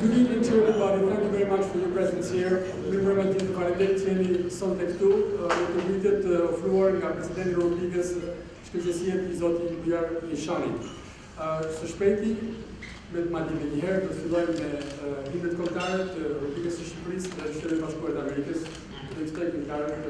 Good evening to everybody. Thank you very much for your presence here. Mirëmbrëma të gjithë faleminderit që jeni sonte këtu. Në të vitet ofruar nga Presidenti Republikës shkëlqësinë e zotit Bujar Nishani. Së shpejti, me të madje njëherë, do të fillojmë me himnet kombëtare të Republikës së Shqipërisë dhe Shtetit Bashkuar të Amerikës. Dhe të këngëtarët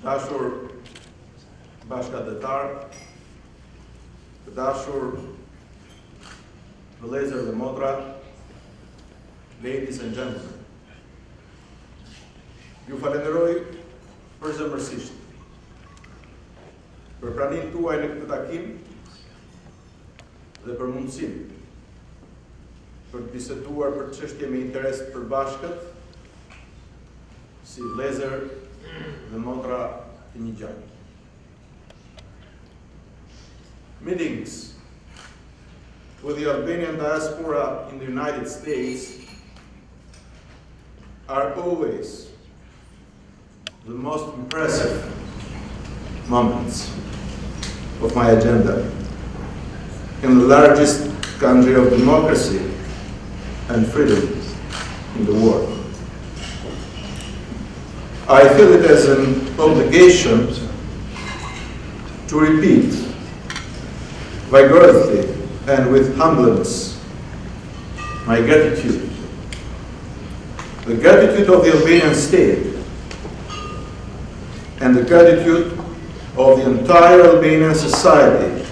dashur bashkëdhetar, të dashur vëllezër dhe motra, ladies and gentlemen. Ju falenderoj përzemërsisht për praninë tuaj në këtë takim dhe për mundësinë për të biseduar për çështje me interes të përbashkët si vëllezër dhe motra të një gjaku. Meetings with the Albanian diaspora in the United States are always the most impressive moments of my agenda in the largest country of democracy and freedom in the world. I feel it as an obligation to repeat vigorously and with humbleness my gratitude. The gratitude of the Albanian state and the gratitude of the entire Albanian society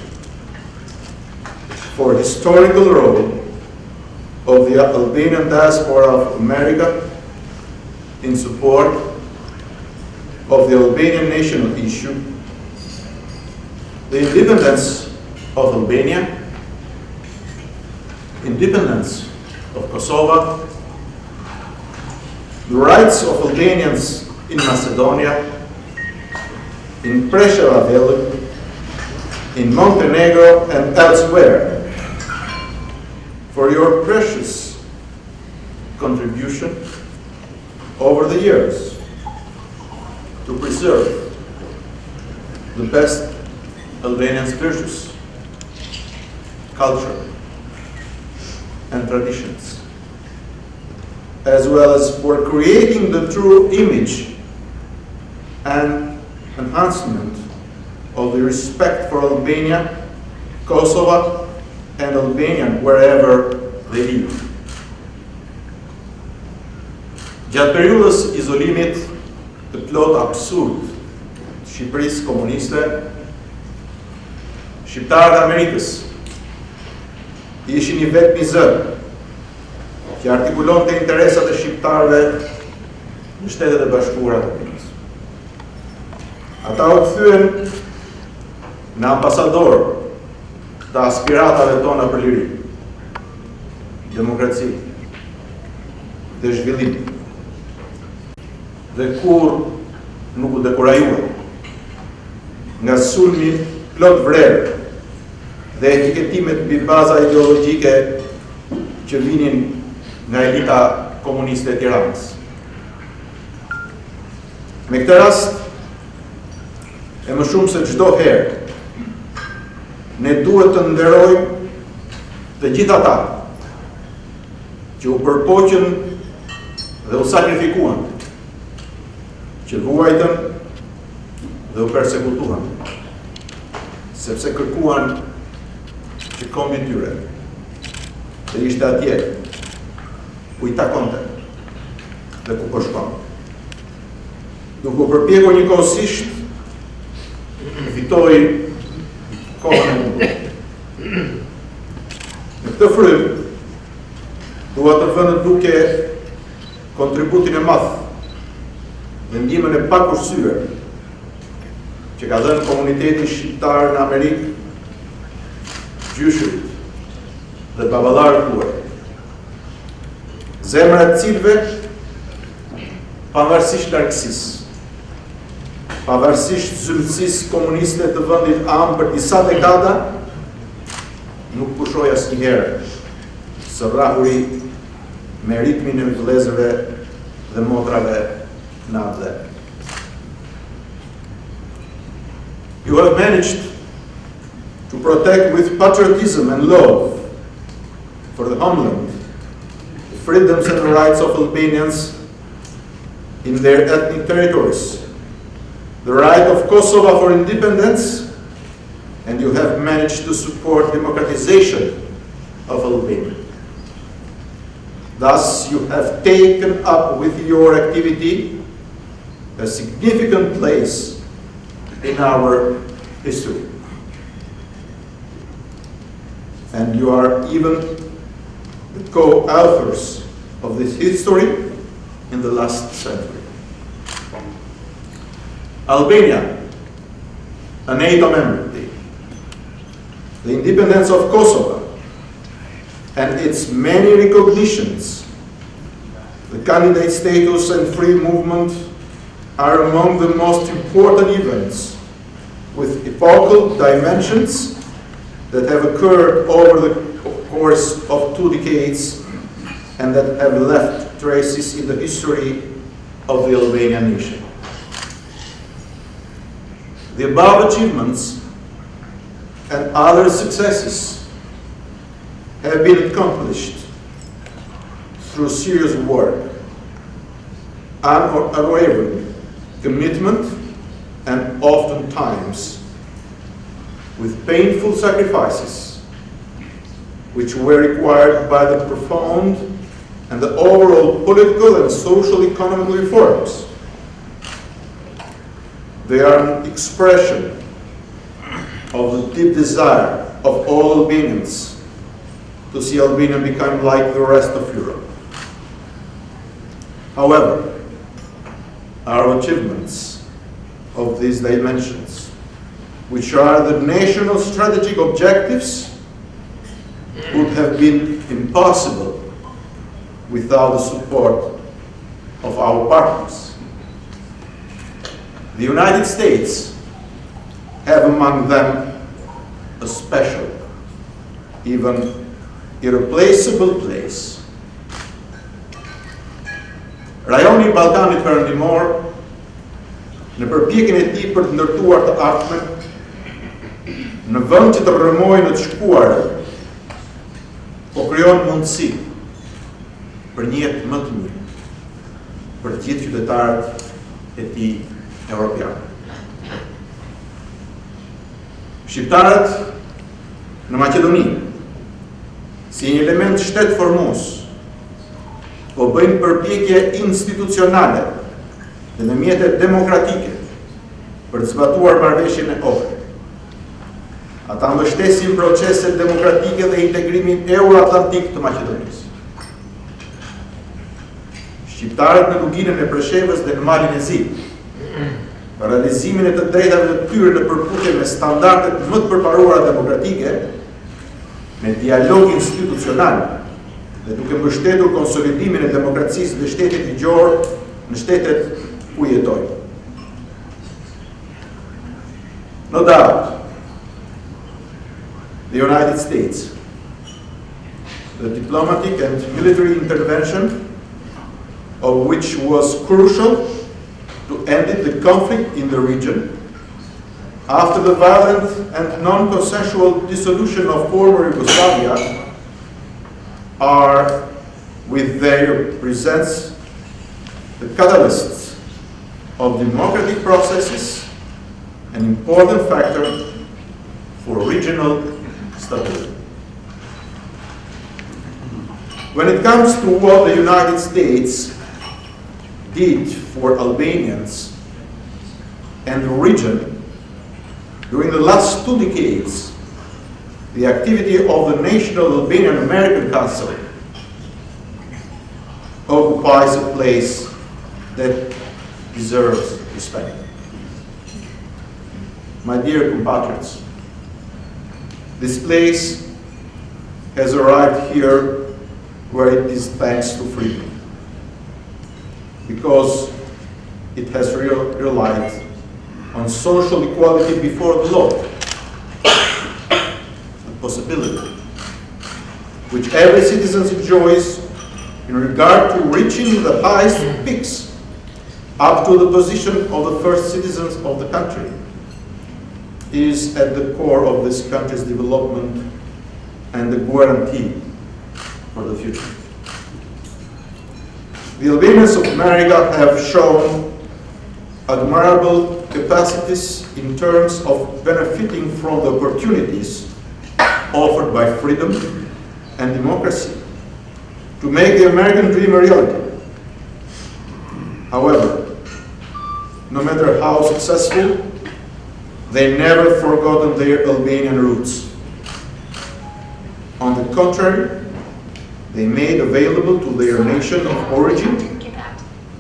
for the historical role of the Albanian diaspora of America in support of the Albanian national issue, the independence of Albania, independence of Kosovo, the rights of Albanians in Macedonia, in Preševa, in Montenegro and elsewhere, for your precious contribution over the years to preserve the best Albanian virtues, culture, and traditions, as well as for creating the true image and enhancement of the respect for Albania, Kosovo, and Albanian wherever they live. Gjatë periudhës izolimit të plot absurd të Shqipërisë komuniste, shqiptarët e Amerikës ishin një vetmi zë që artikulonte interesat e shqiptarëve në Shtetet e Bashkuara të Amerikës. Ata u kthyen në ambasador të aspiratave tona për liri, demokraci dhe zhvillim. Dhe kur nuk u dekorajuan nga sulmi plot vrerë dhe etiketimet mbi baza ideologjike që vinin nga elita komuniste e Tiranës. Me këtë rast, e më shumë se çdo herë, ne duhet të nderojmë të gjithë ata që u përpoqën dhe u sakrifikuan, që vuajtën dhe u persekutuan, sepse kërkuan që kombit tyre dhe ishte atje ku i takonte dhe ku po shkon. Duke u përpjekur njëkohësisht fitoi kohën e mundur. Në këtë frym, dua të vënë duke kontributin e madh dhe ndihmën e pakursyer që ka dhënë komuniteti shqiptar në Amerikë, gjyshrit dhe baballarët tuaj, zemrat e cilëve, pavarësisht largësisë, pavarësisht zymtësisë komuniste të vendit am për disa dekada, nuk pushoi asnjëherë së rrahuri me ritmin e vëllezërve dhe motrave në atë. You have managed to protect with patriotism and love for the homeland the freedoms and rights of Albanians in their ethnic territories, the right of Kosovo for independence, and you have managed to support democratization of Albania. Thus, you have taken up with your activity a significant place in our history. And you are even the co-authors of this history in the last century. Albania, a NATO member, the independence of Kosovo, and its many recognitions, the candidate status and free movement are among the most important events with epochal dimensions that have occurred over the course of 2 decades and that have left traces in the history of the Albanian nation. The above achievements and other successes have been accomplished through serious work, unwavering commitment, and oftentimes with painful sacrifices, which were required by the profound and the overall political and social economic reforms. They are an expression of the deep desire of all Albanians to see Albania become like the rest of Europe. However, our achievements of these dimensions, which are the national strategic objectives, would have been impossible without the support of our partners. The United States have among them a special, even irreplaceable place. Rajoni I Ballkanit Perëndimor, në përpjekjen e tij për të ndërtuar të ardhmen, në vend që të rrëmojë në të shkuarën, po krijon mundësi për një jetë më të mirë për të gjithë qytetarët e tij evropianë. Shqiptarët në Maqedoni, si një element shtet formues, po bëjnë përpjekje institucionale dhe në mjete demokratike për të zbatuar marrëveshjen e Ohrit. Ata mbështesin proceset demokratike dhe integrimin euro-atlantik të Maqedonisë. Shqiptarët në luginën e Preshevës dhe në Malin e Zi, për realizimin e të drejtave të tyre në përputhje me standardet më të përparuara demokratike, me dialog institucional dhe duke mbështetur konsolidimin e demokracisë dhe shtetit ligjor në shtetet ku jetojnë. No doubt, the United States, the diplomatic and military intervention of which was crucial to end the conflict in the region after the violent and non-consensual dissolution of former Yugoslavia, are, with their presence, the catalysts of democratic processes, an important factor for regional stability. When it comes to what the United States did for Albanians and the region during the last 2 decades, the activity of the National Albanian American Council occupies a place that deserves respect. My dear compatriots, this place has arrived here where it is thanks to freedom, because it has relied on social equality before the law, a possibility which every citizen enjoys in regard to reaching the highest peaks up to the position of the first citizens of the country, is at the core of this country's development and the guarantee for the future. The Albanians of America have shown admirable capacities in terms of benefiting from the opportunities offered by freedom and democracy to make the American dream a reality. However, no matter how successful, they never forgotten their Albanian roots. On the contrary, they made available to their nation of origin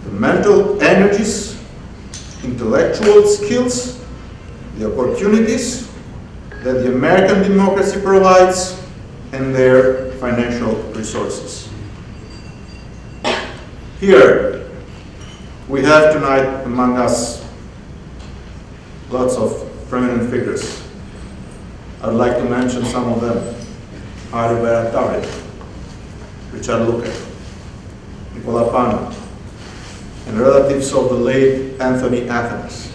the mental energies, intellectual skills, the opportunities that the American democracy provides, and their financial resources. Here, we have tonight among us lots of prominent figures. I'd like to mention some of them. Ari Bayraktari, Richard Luque, Nicola Pana, and relatives of the late Anthony Athens.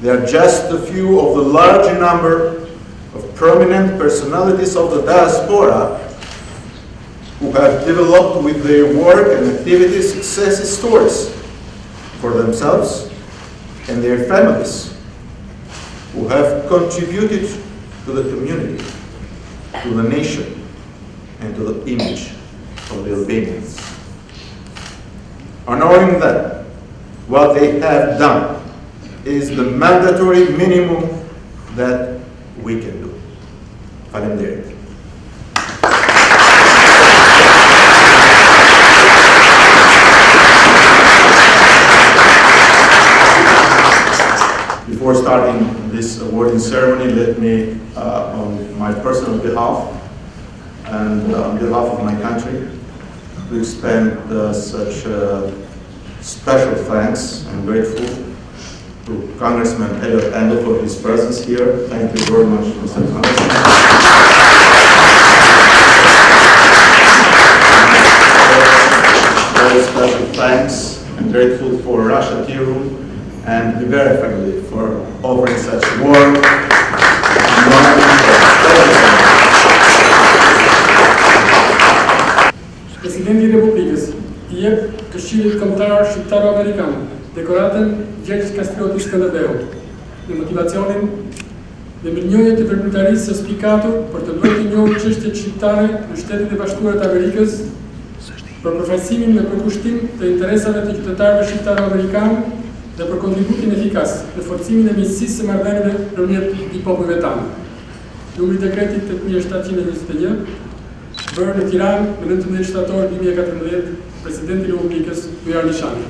They are just a few of the large number of prominent personalities of the diaspora who have developed with their work and activities success stories for themselves and their families who have contributed to the community, to the nation, and to the image of the Albanians. Knowing that what they have done is the mandatory minimum that we can do. Faleminderit. Before starting this awarding ceremony, let me, on my personal behalf and on behalf of my country, to extend such special thanks and grateful to Congressman Nderon for his presence here. Thank you very much, Mr. Congressman. Very special thanks and grateful for Russia Tea Room and the Nderi family for offering such warm Presidenti i Republikës i jep Këshillit Kombëtar Shqiptaro Amerikan, Dekoraten Skënderbeu, në motivacionin dhe mirënjohje të veprimtarisë së spikatur për të bërë të njohur çështjet shqiptare në Shtetet e Bashkuara të Amerikës, për përfaqësimin në përkushtim të interesave të qytetarëve shqiptaro-amerikanë dhe për kontributin efikas në forcimin e miqësisë së marrëdhënieve përmjet i popujve tanë. Numri i dekretit 8721 bërë në Tiranë në 19 shtator 2014, Presidenti i Republikës Bujar Nishani.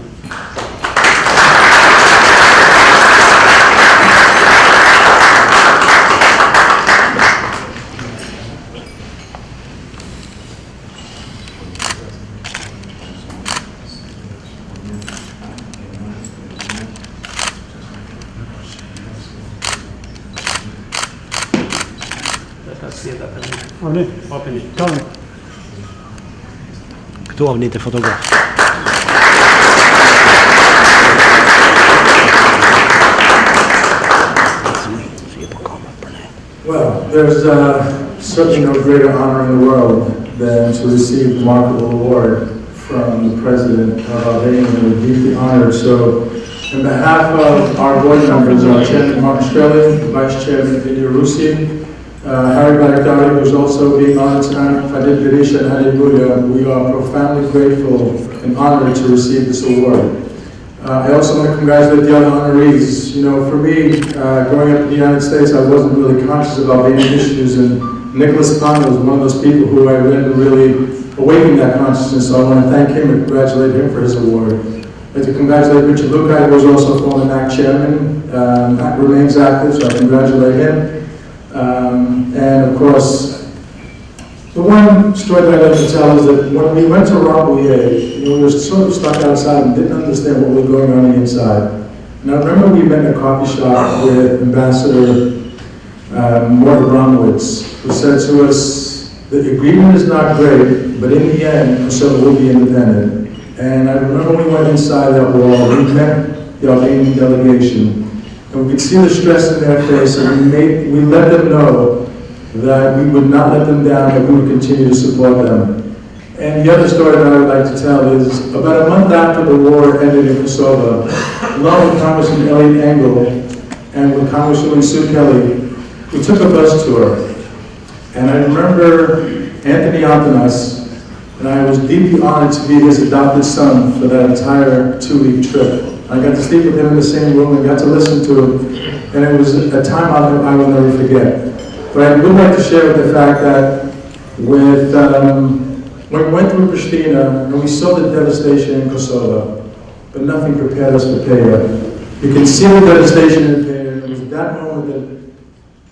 Këtu avni të fotograf. Well, there's certainly no greater honor in the world than to receive the remarkable award from the President of Albania. We're deeply honored. So, on behalf of our board members, our Chairman Martin Shkreli, Vice Chairman Nderi, Harry Barakari, who's also being honored tonight, Fadil Berisha and Hallelujah, we are profoundly grateful and honored to receive this award. I also want to congratulate the other honorees. You know, for me, growing up in the United States, I wasn't really conscious of Albanian issues, and Nicholas Pano was one of those people who I read to really awaken that consciousness, so I want to thank him and congratulate him for his award. I'd like to congratulate Richard Lukai, who was also former NAC chairman, remains active, so I congratulate him. And of course, the one story that I'd like to tell is that when we went to Rambouillet, you know, we were sort of stuck outside and didn't understand what was going on inside. And I remember we met in a coffee shop with Ambassador Morton Bromwitz, who said to us, the agreement is not great, but in the end, Kosovo will be independent. And I remember when we went inside that wall, we met the Albanian delegation. And we could see the stress in their face, and we let them know that we would not let them down, that we would continue to support them. And the other story that I would like to tell is, about a month after the war ended in Kosovo, along with Congressman Elliot Engel and with Congresswoman Sue Kelly, we took a bus tour. And I remember Anthony Antanas, and I was deeply honored to be his adopted son for that entire 2-week trip. I got to sleep with him in the same room and got to listen to him, and it was a time I will never forget. But I would like to share with the fact that when we went through Pristina and we saw the devastation in Kosovo, but nothing prepared us for Paya. You can see the devastation in Paya. It was that moment that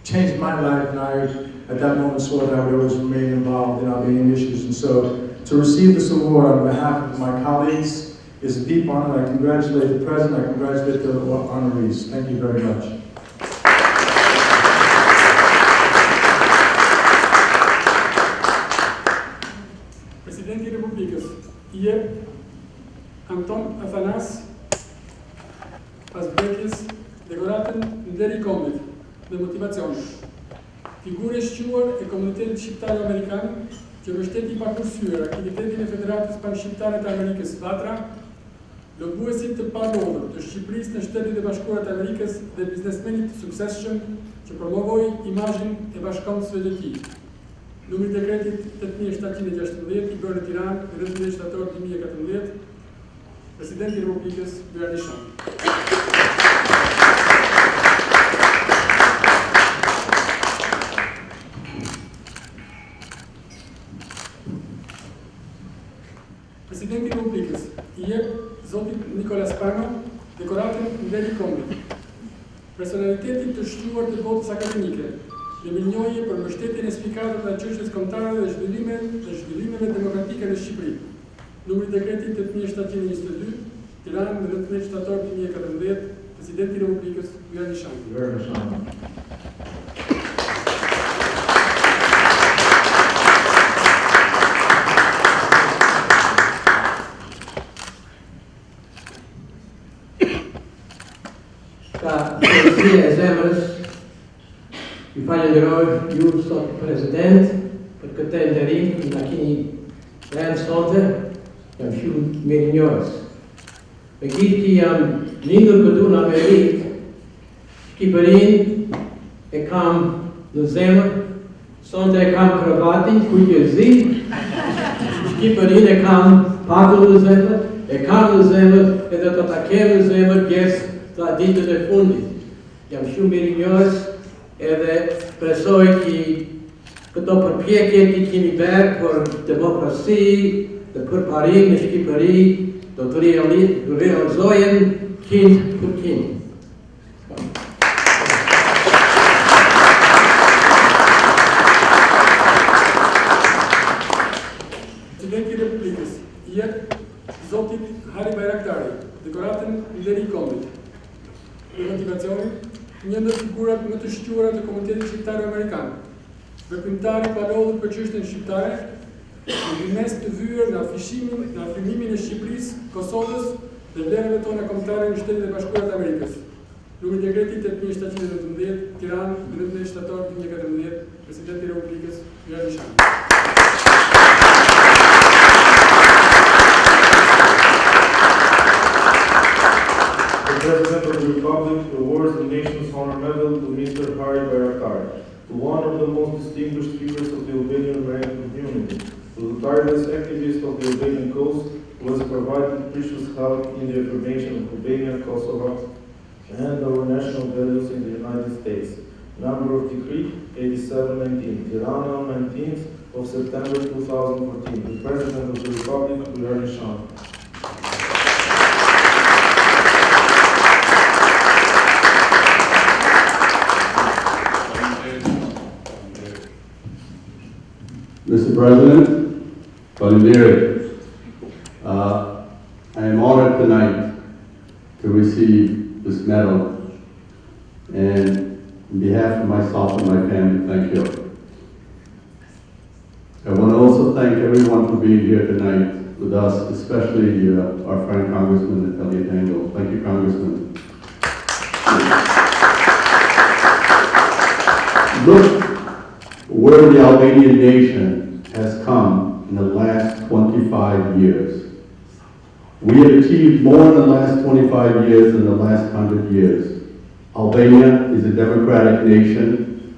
changed my life, and I, at that moment, swore that I would always remain involved in Albanian issues. And so, to receive this award on behalf of my colleagues is a deep honor. I congratulate the President, I congratulate the honorees. Thank you very much. Presidenti i Republikës i jep Anton Athanas pas vdekjes Dekoraten Nderi Kombit me motivacion. Figurë e shquar e komunitetit shqiptaro-amerikan që mbështeti pa kursyer aktivitetin e Federatës Panshqiptare të Amerikës Vatra Lobuesit të panodhur të Shqipërisë në Shtetet e Bashkuara të Amerikës dhe biznesmenit të suksesshëm që promovoi imazhin e bashkëkombësve të tij. Numri i dekretit 8716 i bërë në Tiranë në 19 shtator 2014, Presidenti i Republikës Nderi. Presidenti i Republikës i jep zotit Nikolas Pano Dekoraten Nderi Kombit. Personalitetit të shquar të botës akademike, me mirënjohje për mbështetjen e spikatëve të çështjes kombëtare dhe zhvillimeve demokratike në Shqipëri. Numri i dekretit 8722, Tiranë në 19 shtator 2014, Presidenti i Republikës Nderi. Ka përësia e zemrës, ju falenderoj ju sot President për këtë nderim që na keni rënë sonte, jam shumë mirënjohës. Me gjithë që jam lindur këtu në Amerikë, Shqipërinë e kam në zemër, sonte e kam kravatin, kujtëzi, Shqipërinë e kam pagull në zemër, e kam në zemër edhe të ta kem në zemër pjesë të ditët e fundit. Jam shumë mirënjohës edhe presoj që këto përpjekje që kemi bërë për demokraci dhe për parim në Shqipëri do të realizohen kind për kind. Presidenti i Republikës i jep zotit Dekoraten Nderi Kombit. Për motivacionin, një ndër figurat më të shquara të komunitetit shqiptar Amerikan, veprimtari pa lodhur për çështjen shqiptare, në mes të vyer në afirmimin e Shqipërisë, Kosovës dhe vlerave tona kombëtare në Shtetet e Bashkuara të Amerikës. Numri i dekretit 8719, Tiranë, 19 shtator 2014, Presidenti i Republikës Nderi. The President of the Republic awards the nation's honor medal to Mr. Hari Bayraktar, to one of the most distinguished figures of the Albanian American community, to the tireless activist of the Albanian cause, who has provided precious help in the affirmation of Albania, Kosovo, and our national values in the United States. Number of Decree 8719, Tirana, 19th of September 2014. The President of the Republic, Nderi. Mr. President, Nderi, I am honored tonight to receive this medal, and on behalf of myself and my family, thank you. I want to also thank everyone for being here tonight with us, especially our friend Congressman Elliot Engel. Thank you, Congressman. Look where the Albanian nation has come in the last 25 years. We have achieved more in the last 25 years than the last 100 years. Albania is a democratic nation,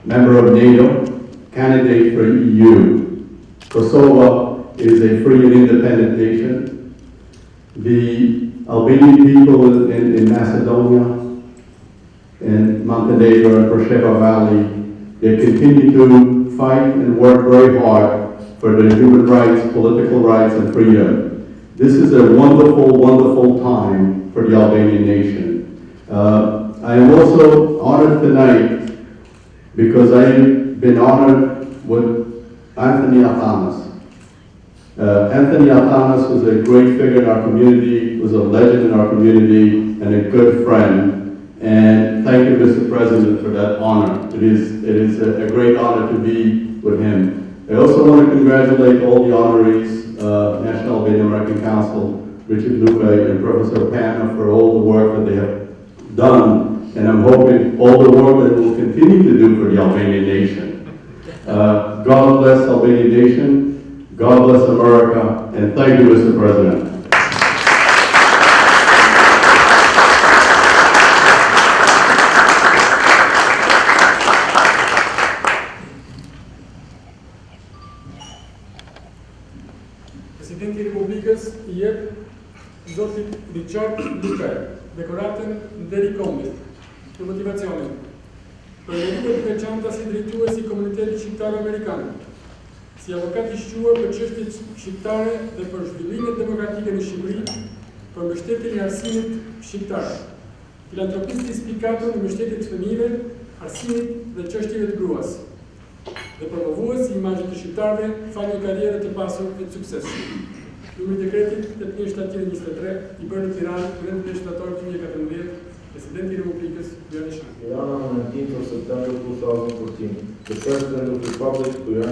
member of NATO, candidate for EU. Kosovo is a free and independent nation. The Albanian people in Macedonia, in Montenegro and Preševa Valley, they continue to fight and work very hard for their human rights, political rights, and freedom. This is a wonderful, wonderful time for the Albanian nation. I am also honored tonight because I've been honored with Anthony Athanas. Anthony Athanas was a great figure in our community, was a legend in our community, and a good friend. And thank you, Mr. President, for that honor. It is a great honor to be with him. I also want to congratulate all the honorees, National Albanian American Council, Richard Lupe and Professor Panna, for all the work that they have done. And I'm hoping all the work that they will continue to do for the Albanian nation. God bless Albanian nation. God bless America. And thank you, Mr. President. Dekoraten, Nderi Kombit. Për motivacionin. Për meritet të veçanta si drejtues i komunitetit shqiptar Amerikan, si avokat i shquar për çështjet shqiptare dhe për zhvillimet demokratike në Shqipëri, për mbështetjen e arsimit shqiptar. Filantropist i spikatur në mbështetjen e fëmijëve, arsimit dhe çështjeve të gruas. Dhe promovues i imazhit të shqiptarëve, fal një karrierë të pasur e të suksesshme. Numri i dekretit 8723 i bërë në Tiranë 19 shtator 2014, Presidenti i Republikës Nderi. Tirana on 19th of September 2014. The President of the Republic, Nderi.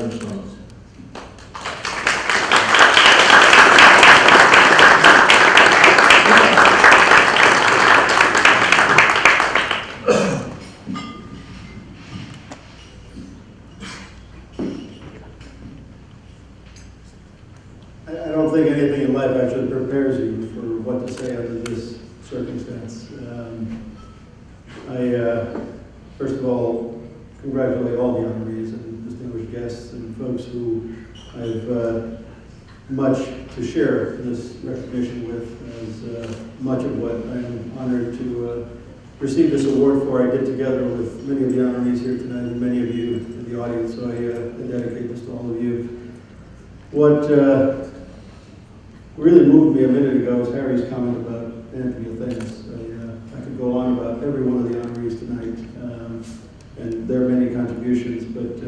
I don't think anything in life actually prepares you for what to say under this circumstance. First of all, congratulate all the honorees and distinguished guests and folks who I've much to share this recognition with, as much of what I'm honored to receive this award for I did together with many of the honorees here tonight and many of you in the audience, so I dedicate this to all of you. What really moved me a minute ago was Harry's comment about Anthony Athenis. I could go on about every one of the honorees tonight, and there are many contributions, but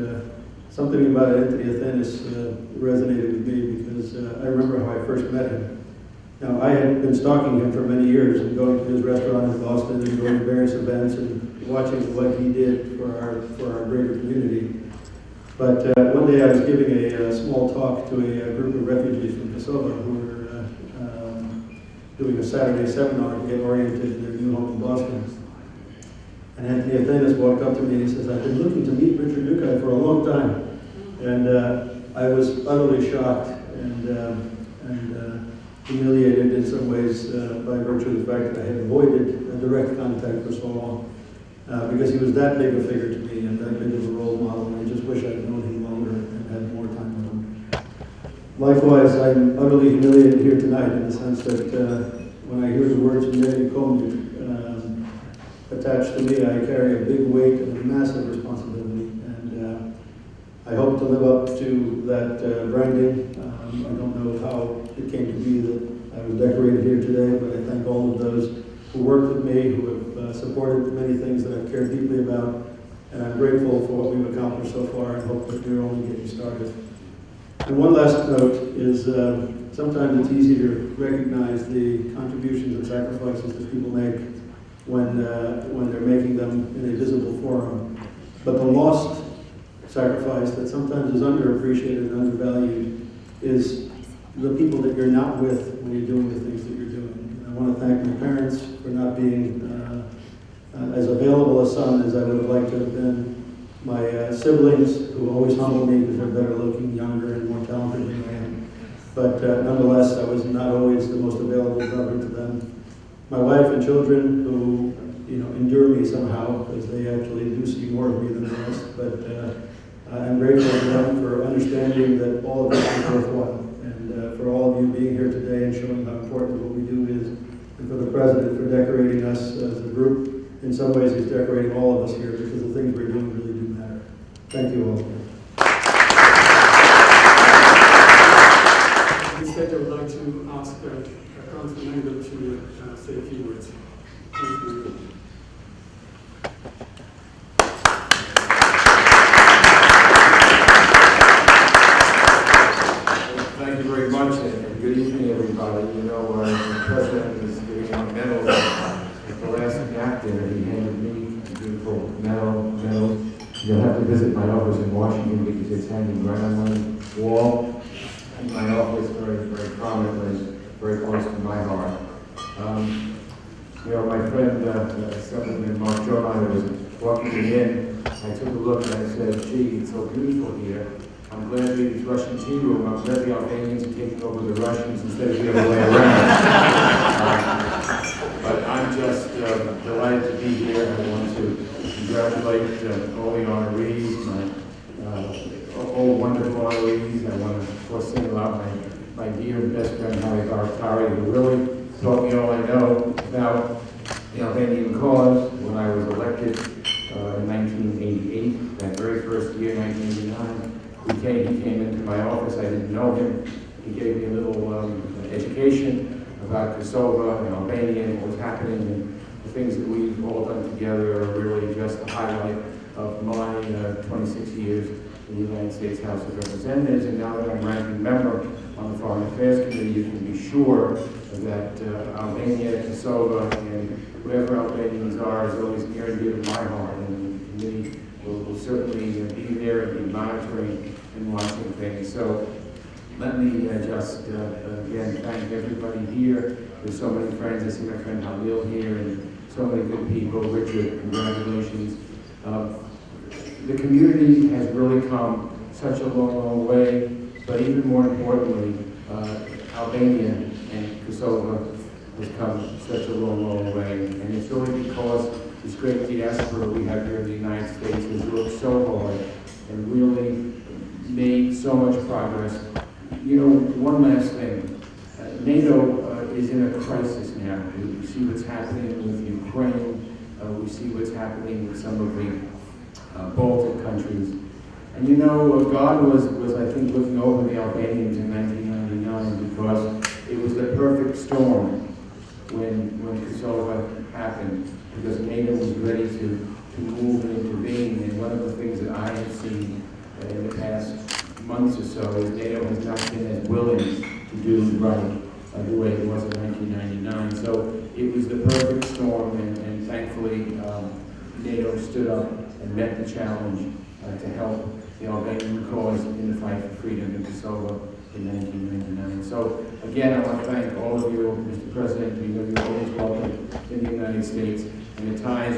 something about Anthony Athenis resonated with me because I remember how I first met him. Now, I had been stalking him for many years and going to his restaurant in Boston and going to various events and watching what he did for our greater community. But one day I was giving a small talk to a group of refugees from Kosovo who were doing a Saturday seminar to get oriented in their new home in Boston. And Anthony Athenis walked up to me and he says, "I've been looking to meet Richard Dukai for a long time." And I was utterly shocked and humiliated in some ways by virtue of the fact that I had avoided a direct contact for so long. Because he was that big a figure to me and that big of a role model, and I just wish I'd known him longer and had more time with him. Likewise, I'm utterly humiliated here tonight in the sense that when I hear the words Nderi Kombit attached to me, I carry a big weight and a massive responsibility, and I hope to live up to that branding. I don't know how it came to be that I was decorated here today, but I thank all of those who worked with me, who have supported many things that I've cared deeply about, and I'm grateful for what we've accomplished so far and hope that we're only getting started. And one last note is sometimes it's easy to recognize the contributions and sacrifices that people make when they're making them in a visible forum. But the lost sacrifice that sometimes is underappreciated and undervalued is the people that you're not with when you're doing the things that you're doing. I want to thank my parents for not being as available a son as I would have liked to have been. My siblings, who always humble me because they're better looking, younger, and more talented than I am. But nonetheless, I was not always the most available brother to them. My wife and children, who endure me somehow, because they actually do see more of me than the rest. But I'm grateful to them for understanding that all of this is worthwhile, and for all of you being here today and showing how important what we do is, and for the President for decorating us as a group. In some ways, he's decorating all of us here because the things we're doing really do matter. Thank you all. At this stage, I would like to ask Councilman Nderon to say a few words. Thank you very much, and good evening, everybody. The President is giving out medals. At the last gap dinner, he handed me a beautiful medal. You'll have to visit my office in Washington because it's hanging right on my wall. And my office, very, very prominently, very close to my heart. My friend, Senator Mark John, was walking in. I took a look and I said, "Gee, it's so beautiful here. I'm glad to be this Russian tea room. I'm glad the Albanians are taking over the Russians instead of the other way around." But I'm just delighted to be here. I want to congratulate all the honorees, all wonderful honorees. I want to, of course, single out my dear and best friend, Harry Baratari, who really taught me all I know about the Albanian cause when I was elected in 1988, that very first year, 1989. He came into my office. I didn't know him. He gave me a little education about Kosovo and Albania and what was happening, and the things that we've all done together are really just a highlight of my 26 years in the United States House of Representatives. And now that I'm ranking member on the Foreign Affairs Committee, you can be sure that Albania, Kosovo, and whoever Albanians are is always near and dear to my heart. And the committee will certainly be there and be monitoring and watching things. So let me just again thank everybody here. There's so many friends. I see my friend Halil here and so many good people. Richard, congratulations. The community has really come such a long, long way, but even more importantly, Albania and Kosovo has come such a long, long way. And it's really because this great diaspora we have here in the United States has worked so hard and really made so much progress. You know, one last thing. NATO is in a crisis now. We see what's happening with Ukraine. We see what's happening with some of the Baltic countries. And you know, God was I think looking over the Albanians in 1999 because it was the perfect storm when Kosovo happened, because NATO was ready to move and intervene. And one of the things that I have seen in the past months or so is NATO has not been as willing to do right the way it was in 1999. So it was the perfect storm, and thankfully NATO stood up and met the challenge to help the Albanian cause in the fight for freedom in Kosovo in 1999. So again, I want to thank all of you, Mr. President. We know you're always welcome in the United States, and the ties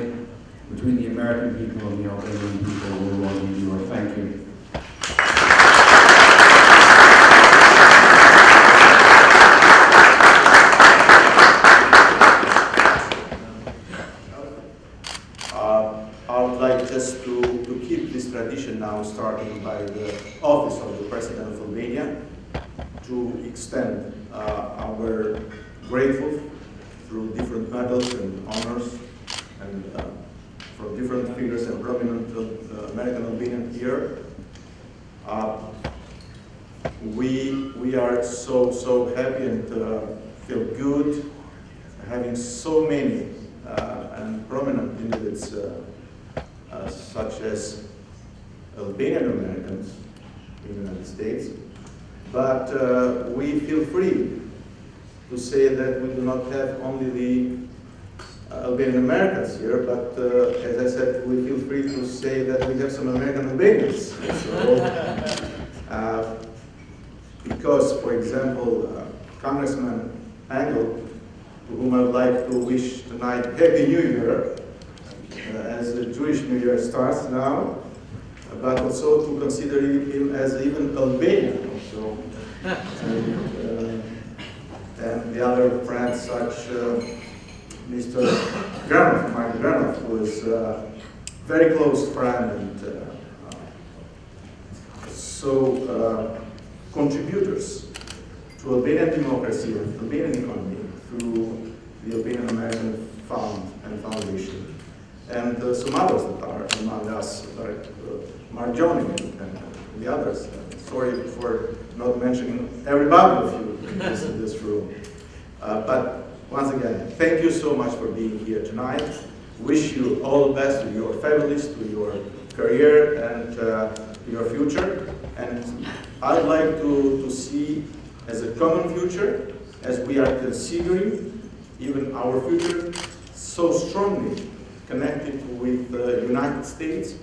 between the American people and the Albanian people will always endure. Thank you. I would like just to keep this tradition now, starting by the office of the President of Albania, to extend our grateful through different medals and honors, and from different figures and prominent American Albanian here. We are so happy and feel good having so many and prominent individuals such as Albanian Americans in the United States. But we feel free to say that we do not have only the Albanian Americans here, but as I said, we feel free to say that we have some American Albanians. So, because, for example, Congressman Engel, to whom I would like to wish tonight Happy New Year, as the Jewish New Year starts now, but also to consider him as even Albanian also. And the other friends such Mr. Granov, Mike Granov, who is a very close friend and contributors to Albanian democracy and Albanian economy through the Albanian American Fund and Foundation. And some others that are among us, like Marjoni and the others. Sorry for not mentioning everybody of you in this room. But once again, thank you so much for being here tonight. Wish you all the best to your families, to your career, and to your future. And I'd like to see as a common future, as we are considering even our future so strongly connected with the United States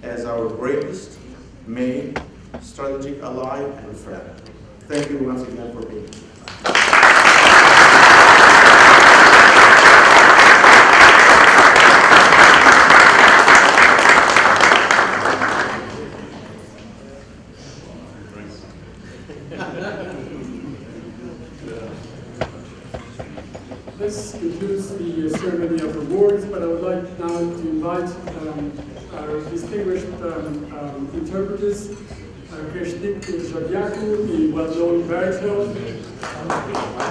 as our greatest, main strategic ally and friend. Thank you once again for being here. This concludes the ceremony of awards, but I would like now to invite our distinguished interpreters Kreshnik Zhabiaku, the well-known baritone,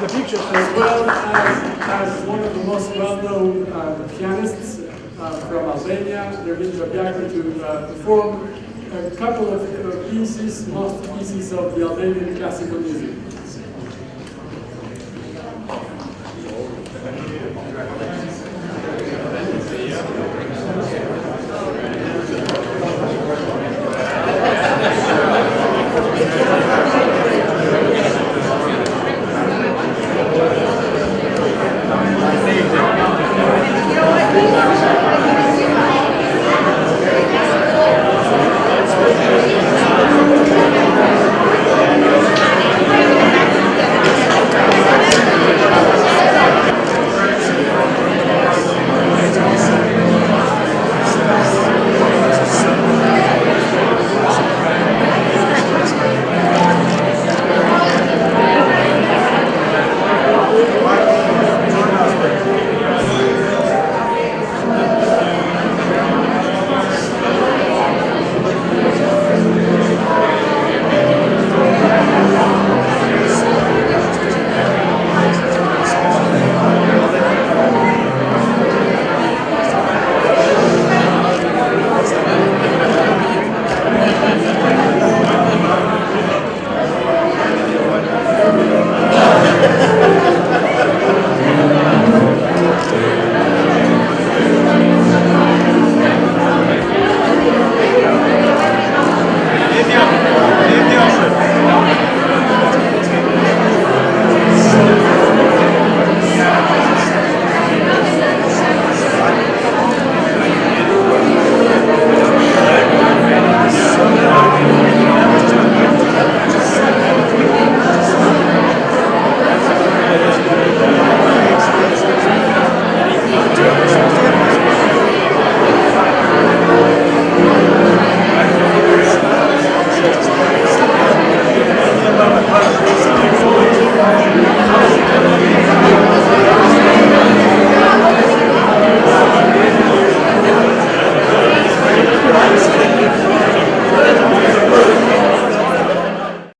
as well as one of the most well-known pianists from Albania, Nderon Zhabiaku, to perform a couple of pieces, masterpieces of the Albanian classical music.